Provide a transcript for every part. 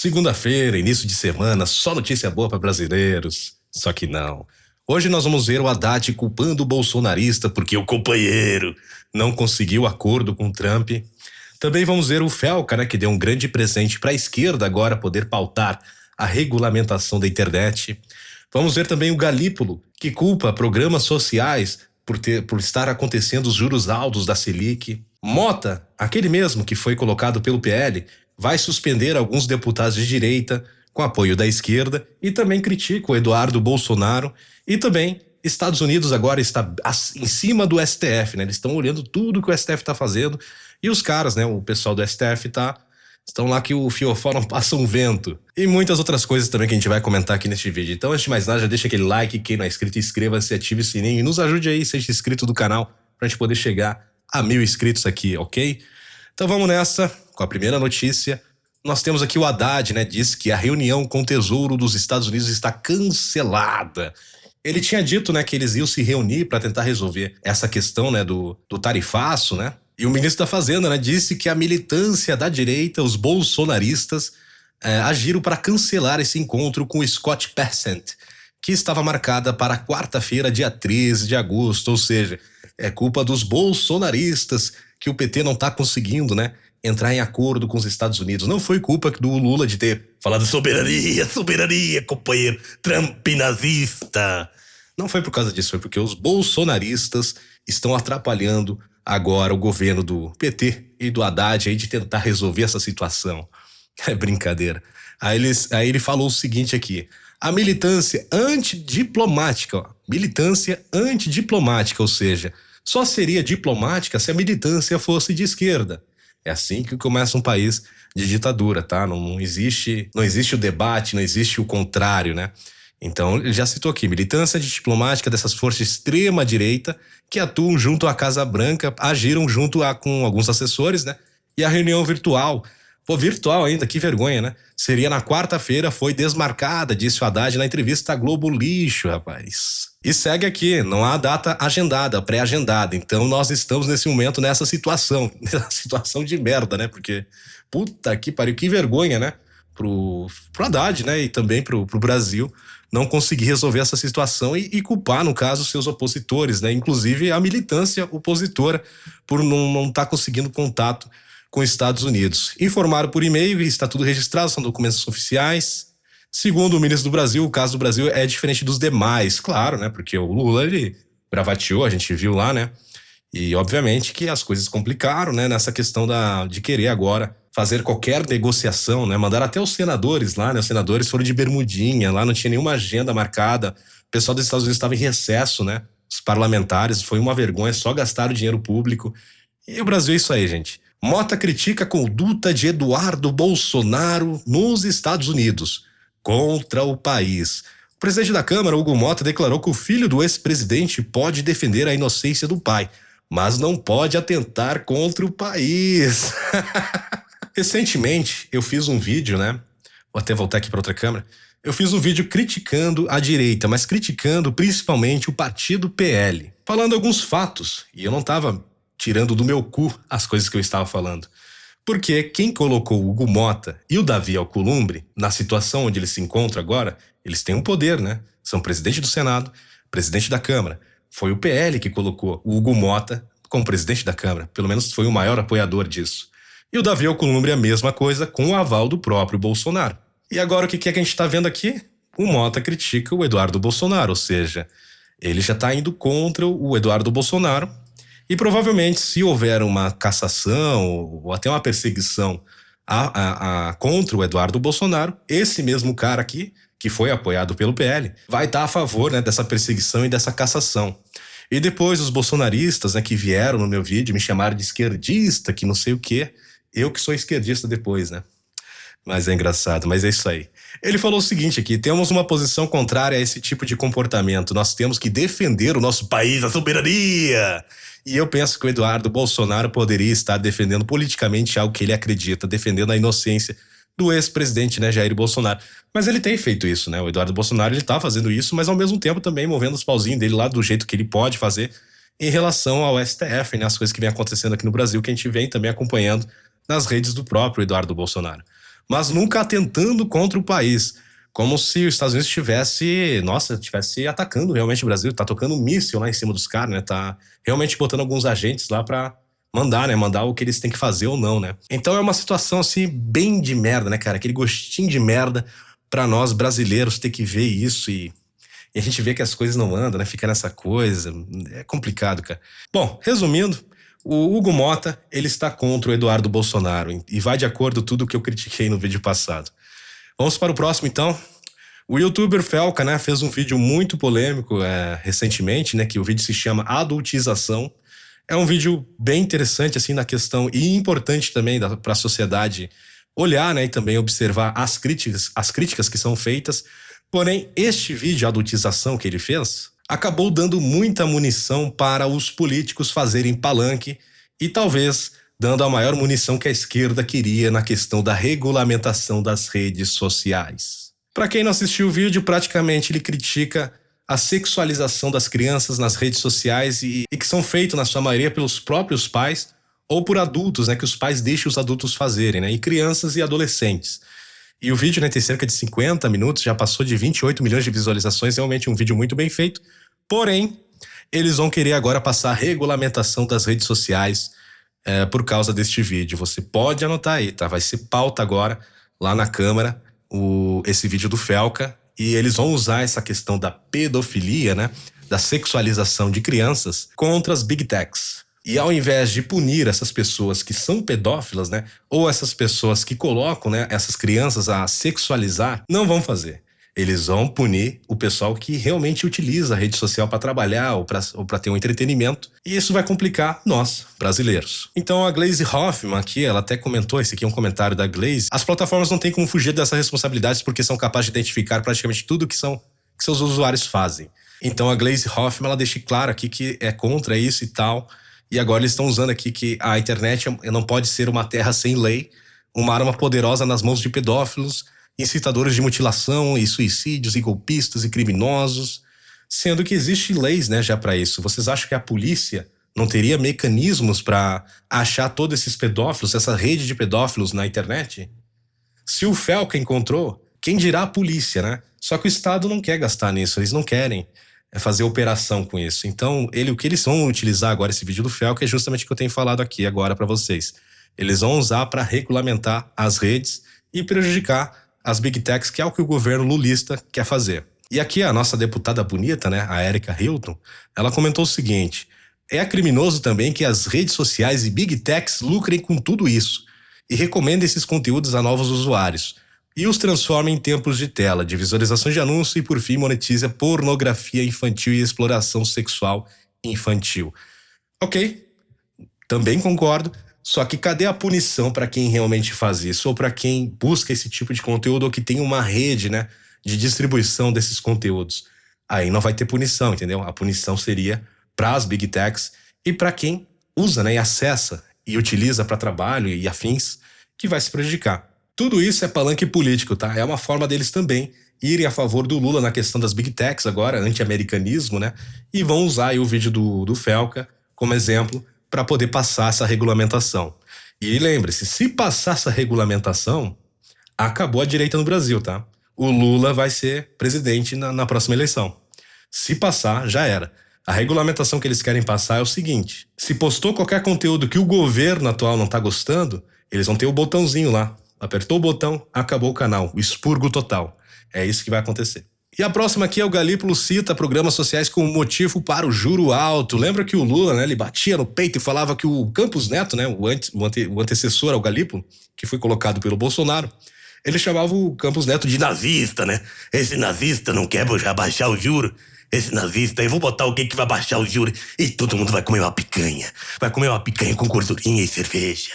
Segunda-feira, início de semana, só notícia boa para brasileiros. Só que não. Hoje nós vamos ver o Haddad culpando o bolsonarista porque o companheiro não conseguiu acordo com o Trump. Também vamos ver o Felca, né, que deu um grande presente para a esquerda agora poder pautar a regulamentação da internet. Vamos ver também o Galípolo, que culpa programas sociais por estar acontecendo os juros altos da Selic. Mota, aquele mesmo que foi colocado pelo PL, vai suspender alguns deputados de direita com apoio da esquerda e também critica o Eduardo Bolsonaro. E também Estados Unidos agora está em cima do STF, né? Eles estão olhando tudo que o STF está fazendo e os caras, né? O pessoal do STF estão lá que o fiofó não passa um vento. E muitas outras coisas também que a gente vai comentar aqui neste vídeo. Então, antes de mais nada, já deixa aquele like, quem não é inscrito, inscreva-se, ative o sininho e nos ajude aí, seja inscrito do canal, pra gente poder chegar a 1000 inscritos aqui, ok? Então vamos nessa, com a primeira notícia. Nós temos aqui o Haddad, né? Diz que a reunião com o Tesouro dos Estados Unidos está cancelada. Ele tinha dito, né, que eles iam se reunir para tentar resolver essa questão, né, do tarifaço, né? E o ministro da Fazenda, né, disse que a militância da direita, os bolsonaristas, agiram para cancelar esse encontro com o Scott Bessent, que estava marcada para quarta-feira, dia 13 de agosto, ou seja, é culpa dos bolsonaristas que o PT não está conseguindo, né, entrar em acordo com os Estados Unidos. Não foi culpa do Lula de ter falado soberania, companheiro, Trump nazista. Não foi por causa disso, foi porque os bolsonaristas estão atrapalhando agora o governo do PT e do Haddad aí de tentar resolver essa situação. É brincadeira. Aí ele falou o seguinte aqui: a militância antidiplomática, ou seja, só seria diplomática se a militância fosse de esquerda. É assim que começa um país de ditadura, tá? Não existe o debate, não existe o contrário, né? Então, ele já citou aqui, militância diplomática dessas forças de extrema-direita que atuam junto à Casa Branca, agiram junto com alguns assessores, né? E a reunião virtual, virtual ainda, que vergonha, né? Seria na quarta-feira, foi desmarcada, disse o Haddad na entrevista à Globo Lixo, rapaz. E segue aqui, não há data agendada, pré-agendada, então nós estamos nesse momento nessa situação de merda, né? Porque, puta que pariu, que vergonha, né? Pro Haddad, né? E também pro Brasil não conseguir resolver essa situação e culpar, no caso, seus opositores, né? Inclusive a militância opositora por não estar conseguindo contato com os Estados Unidos. Informaram por e-mail e está tudo registrado, são documentos oficiais. Segundo o ministro do Brasil, o caso do Brasil é diferente dos demais, claro, né? Porque o Lula, ele bravateou, a gente viu lá, né? E obviamente que as coisas complicaram, né? Nessa questão de querer agora fazer qualquer negociação, né? Mandaram até os senadores lá, né? Os senadores foram de bermudinha, lá não tinha nenhuma agenda marcada. O pessoal dos Estados Unidos estava em recesso, né? Os parlamentares, foi uma vergonha, só gastaram dinheiro público. E o Brasil é isso aí, gente. Mota critica a conduta de Eduardo Bolsonaro nos Estados Unidos contra o país. O presidente da Câmara, Hugo Mota, declarou que o filho do ex-presidente pode defender a inocência do pai, mas não pode atentar contra o país. Recentemente, eu fiz um vídeo, né? Vou até voltar aqui para outra câmera. Eu fiz um vídeo criticando a direita, mas criticando principalmente o partido PL, falando alguns fatos, e eu não estava tirando do meu cu as coisas que eu estava falando. Porque quem colocou o Hugo Mota e o Davi Alcolumbre na situação onde eles se encontram agora, eles têm um poder, né? São presidente do Senado, presidente da Câmara. Foi o PL que colocou o Hugo Mota como presidente da Câmara. Pelo menos foi o maior apoiador disso. E o Davi Alcolumbre a mesma coisa, com o aval do próprio Bolsonaro. E agora o que é que a gente está vendo aqui? O Mota critica o Eduardo Bolsonaro, ou seja, ele já está indo contra o Eduardo Bolsonaro. E provavelmente, se houver uma cassação ou até uma perseguição contra o Eduardo Bolsonaro, esse mesmo cara aqui, que foi apoiado pelo PL, vai estar a favor, né, dessa perseguição e dessa cassação. E depois os bolsonaristas, né, que vieram no meu vídeo me chamaram de esquerdista, que não sei o quê. Eu que sou esquerdista depois, né? Mas é engraçado, mas é isso aí. Ele falou o seguinte aqui: temos uma posição contrária a esse tipo de comportamento. Nós temos que defender o nosso país, a soberania. E eu penso que o Eduardo Bolsonaro poderia estar defendendo politicamente algo que ele acredita, defendendo a inocência do ex-presidente, né, Jair Bolsonaro. Mas ele tem feito isso, né? O Eduardo Bolsonaro, ele tá fazendo isso, mas ao mesmo tempo também movendo os pauzinhos dele lá do jeito que ele pode fazer em relação ao STF, né? As coisas que vem acontecendo aqui no Brasil, que a gente vem também acompanhando nas redes do próprio Eduardo Bolsonaro. mas nunca atentando contra o país. Como se os Estados Unidos estivesse atacando realmente o Brasil, tá tocando um míssil lá em cima dos caras, né? Tá realmente botando alguns agentes lá pra mandar, né? Mandar o que eles têm que fazer ou não, né? Então é uma situação, assim, bem de merda, né, cara? Aquele gostinho de merda pra nós brasileiros ter que ver isso e a gente vê que as coisas não andam, né? Fica nessa coisa. É complicado, cara. Bom, resumindo, o Hugo Mota, ele está contra o Eduardo Bolsonaro e vai de acordo com tudo que eu critiquei no vídeo passado. Vamos para o próximo, então. O youtuber Felca, né, fez um vídeo muito polêmico recentemente, né, que o vídeo se chama Adultização. É um vídeo bem interessante, assim, na questão, e importante também para a sociedade olhar, né, e também observar as críticas que são feitas. Porém, este vídeo, Adultização, que ele fez, acabou dando muita munição para os políticos fazerem palanque e talvez dando a maior munição que a esquerda queria na questão da regulamentação das redes sociais. Para quem não assistiu o vídeo, praticamente ele critica a sexualização das crianças nas redes sociais e que são feitos, na sua maioria, pelos próprios pais ou por adultos, né, que os pais deixam os adultos fazerem, né, e crianças e adolescentes. E o vídeo, né, tem cerca de 50 minutos, já passou de 28 milhões de visualizações, realmente um vídeo muito bem feito. Porém, eles vão querer agora passar a regulamentação das redes sociais por causa deste vídeo. Você pode anotar aí, tá? Vai ser pauta agora lá na Câmara, esse vídeo do Felca, e eles vão usar essa questão da pedofilia, né, da sexualização de crianças contra as Big Techs. E ao invés de punir essas pessoas que são pedófilas, né, ou essas pessoas que colocam, né, essas crianças a sexualizar, não vão fazer. Eles vão punir o pessoal que realmente utiliza a rede social para trabalhar ou para ter um entretenimento. E isso vai complicar nós, brasileiros. Então a Glaze Hoffman aqui, ela até comentou, esse aqui é um comentário da Glaze, as plataformas não têm como fugir dessas responsabilidades porque são capazes de identificar praticamente tudo que seus usuários fazem. Então a Glaze Hoffman, ela deixa claro aqui que é contra isso e tal. E agora eles estão usando aqui que a internet não pode ser uma terra sem lei, uma arma poderosa nas mãos de pedófilos, incitadores de mutilação e suicídios e golpistas e criminosos, sendo que existem leis, né, já para isso. Vocês acham que a polícia não teria mecanismos para achar todos esses pedófilos, essa rede de pedófilos na internet? Se o Felca encontrou, quem dirá a polícia, né? Só que o Estado não quer gastar nisso, eles não querem fazer operação com isso. Então, o que eles vão utilizar agora, esse vídeo do Felca, é justamente o que eu tenho falado aqui agora para vocês. Eles vão usar para regulamentar as redes e prejudicar as Big Techs, que é o que o governo lulista quer fazer. E aqui a nossa deputada bonita, né, a Erika Hilton, ela comentou o seguinte: é criminoso também que as redes sociais e Big Techs lucrem com tudo isso e recomendem esses conteúdos a novos usuários e os transformem em tempos de tela, de visualização de anúncio e, por fim, monetiza pornografia infantil e exploração sexual infantil. Ok, também concordo. Só que cadê a punição para quem realmente faz isso? Ou para quem busca esse tipo de conteúdo ou que tem uma rede, né, de distribuição desses conteúdos? Aí não vai ter punição, entendeu? A punição seria para as Big Techs e para quem usa, né, e acessa e utiliza para trabalho e afins, que vai se prejudicar. Tudo isso é palanque político, tá? É uma forma deles também irem a favor do Lula na questão das Big Techs agora, anti-americanismo, né? E vão usar aí o vídeo do Felca como exemplo para poder passar essa regulamentação. E lembre-se, se passar essa regulamentação, acabou a direita no Brasil, tá? O Lula vai ser presidente na próxima eleição. Se passar, já era. A regulamentação que eles querem passar é o seguinte: se postou qualquer conteúdo que o governo atual não tá gostando, eles vão ter o botãozinho lá. Apertou o botão, acabou o canal. O expurgo total. É isso que vai acontecer. E a próxima aqui é o Galípolo cita programas sociais como motivo para o juro alto. Lembra que o Lula, né, ele batia no peito e falava que o Campos Neto, né, o antecessor ao Galípolo, que foi colocado pelo Bolsonaro, ele chamava o Campos Neto de nazista, né? Esse nazista não quer já baixar o juro. Esse nazista, eu vou botar alguém que vai baixar o juro e todo mundo vai comer uma picanha. Vai comer uma picanha com gordurinha e cerveja.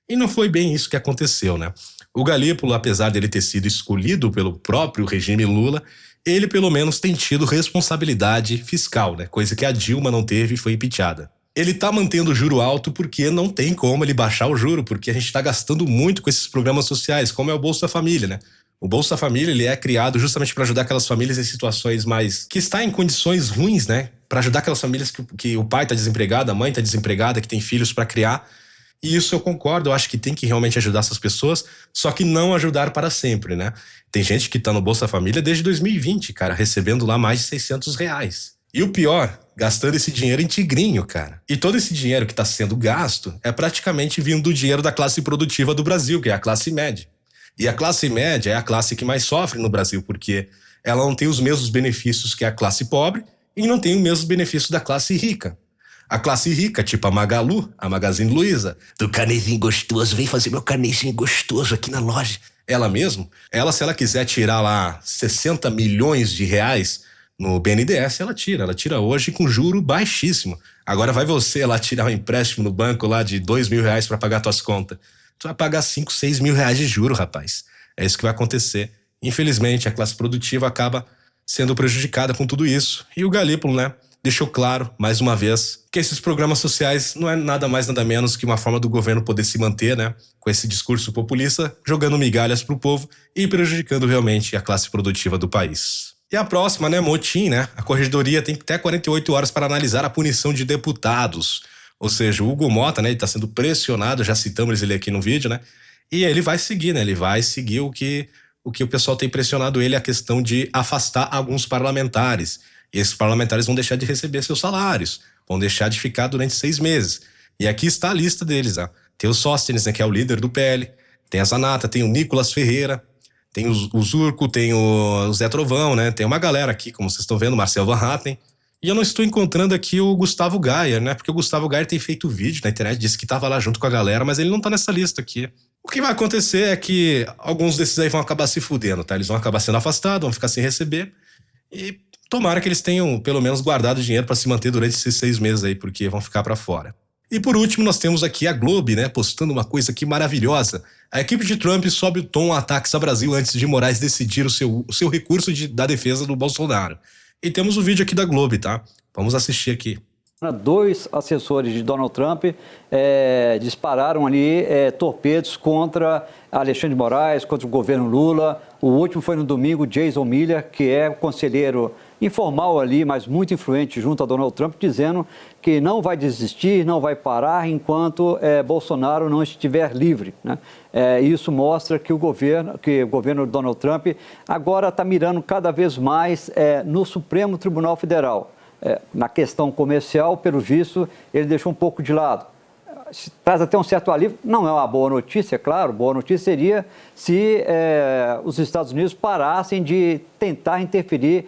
E não foi bem isso que aconteceu, né? O Galípolo, apesar dele ter sido escolhido pelo próprio regime Lula, ele pelo menos tem tido responsabilidade fiscal, né? Coisa que a Dilma não teve e foi impeachada. Ele tá mantendo o juro alto porque não tem como ele baixar o juro, porque a gente tá gastando muito com esses programas sociais, como é o Bolsa Família, né? O Bolsa Família, ele é criado justamente para ajudar aquelas famílias em situações que está em condições ruins, né? Para ajudar aquelas famílias que o pai tá desempregado, a mãe tá desempregada, que tem filhos para criar. E isso eu concordo, eu acho que tem que realmente ajudar essas pessoas, só que não ajudar para sempre, né? Tem gente que tá no Bolsa Família desde 2020, cara, recebendo lá mais de R$ 600. E o pior, gastando esse dinheiro em tigrinho, cara. E todo esse dinheiro que tá sendo gasto é praticamente vindo do dinheiro da classe produtiva do Brasil, que é a classe média. E a classe média é a classe que mais sofre no Brasil, porque ela não tem os mesmos benefícios que a classe pobre e não tem os mesmos benefícios da classe rica. A classe rica, tipo a Magalu, a Magazine Luiza, do canezinho gostoso, vem fazer meu canezinho gostoso aqui na loja. Ela mesmo, se ela quiser tirar lá 60 milhões de reais no BNDES, ela tira hoje com juro baixíssimo. Agora vai você lá tirar um empréstimo no banco lá de R$ 2.000 para pagar tuas contas. Tu vai pagar 5, 6 mil reais de juro, rapaz. É isso que vai acontecer. Infelizmente, a classe produtiva acaba sendo prejudicada com tudo isso. E o Galípolo, né, deixou claro, mais uma vez, que esses programas sociais não é nada mais, nada menos que uma forma do governo poder se manter, né, com esse discurso populista, jogando migalhas pro povo e prejudicando realmente a classe produtiva do país. E a próxima, né, motim, né, a corregedoria tem até 48 horas para analisar a punição de deputados. Ou seja, o Hugo Mota, né, ele tá sendo pressionado, já citamos ele aqui no vídeo, né, e ele vai seguir, né, ele vai seguir o que o pessoal tem pressionado ele, a questão de afastar alguns parlamentares. E esses parlamentares vão deixar de receber seus salários, vão deixar de ficar durante 6 meses. E aqui está a lista deles, ó. Tem o Sóstenes, né, que é o líder do PL, tem a Zanata, tem o Nicolas Ferreira, tem o Zurco, tem o Zé Trovão, né, tem uma galera aqui, como vocês estão vendo, Marcel Van Hatten. E eu não estou encontrando aqui o Gustavo Gayer, né, porque o Gustavo Gayer tem feito vídeo na internet, disse que estava lá junto com a galera, mas ele não tá nessa lista aqui. O que vai acontecer é que alguns desses aí vão acabar se fudendo, tá? Eles vão acabar sendo afastados, vão ficar sem receber. E tomara que eles tenham, pelo menos, guardado dinheiro para se manter durante esses 6 meses aí, porque vão ficar para fora. E por último, nós temos aqui a Globo, né, postando uma coisa aqui maravilhosa. A equipe de Trump sobe o tom a ataques ao Brasil antes de Moraes decidir o seu recurso da defesa do Bolsonaro. E temos o vídeo aqui da Globo, tá? Vamos assistir aqui. 2 assessores de Donald Trump dispararam ali torpedos contra Alexandre de Moraes, contra o governo Lula. O último foi no domingo, Jason Miller, que é o conselheiro informal ali, mas muito influente junto a Donald Trump, dizendo que não vai desistir, não vai parar enquanto Bolsonaro não estiver livre, né? Isso mostra que o governo de Donald Trump agora está mirando cada vez mais no Supremo Tribunal Federal. Na questão comercial, pelo visto, ele deixou um pouco de lado. Traz até um certo alívio. Não é uma boa notícia, claro. Boa notícia seria se os Estados Unidos parassem de tentar interferir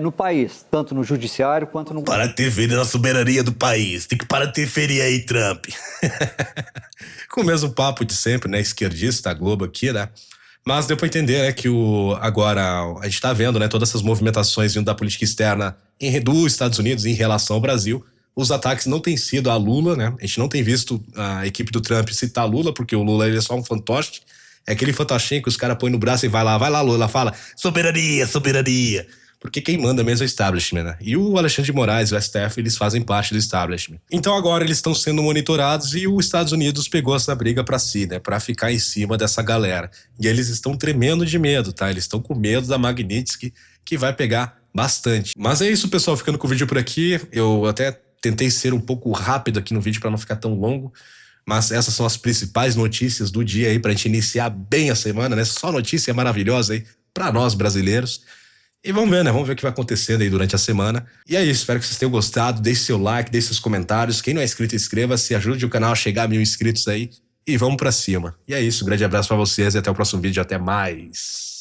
no país, tanto no judiciário quanto no... Para interferir na soberania do país. Tem que parar de interferir aí, Trump. Com o mesmo papo de sempre, né? Esquerdista, a Globo aqui, né? Mas deu para entender, né, que agora a gente está vendo, né, todas essas movimentações vindo da política externa dos Estados Unidos em relação ao Brasil. Os ataques não têm sido a Lula, né? A gente não tem visto a equipe do Trump citar Lula, porque o Lula ele é só um fantoche. É aquele fantochinho que os caras põem no braço e vai lá, Lula, fala soberania, soberania. Porque quem manda mesmo é o establishment, né? E o Alexandre de Moraes e o STF, eles fazem parte do establishment. Então agora eles estão sendo monitorados e os Estados Unidos pegou essa briga pra si, né? Pra ficar em cima dessa galera. E eles estão tremendo de medo, tá? Eles estão com medo da Magnitsky, que vai pegar bastante. Mas é isso, pessoal. Ficando com o vídeo por aqui. Eu até tentei ser um pouco rápido aqui no vídeo pra não ficar tão longo. Mas essas são as principais notícias do dia aí pra gente iniciar bem a semana, né? Só notícia maravilhosa aí pra nós brasileiros. E vamos ver, né? Vamos ver o que vai acontecendo aí durante a semana. E é isso, espero que vocês tenham gostado. Deixe seu like, deixe seus comentários. Quem não é inscrito, inscreva-se, ajude o canal a chegar a 1000 inscritos aí. E vamos pra cima. E é isso, um grande abraço pra vocês e até o próximo vídeo. Até mais.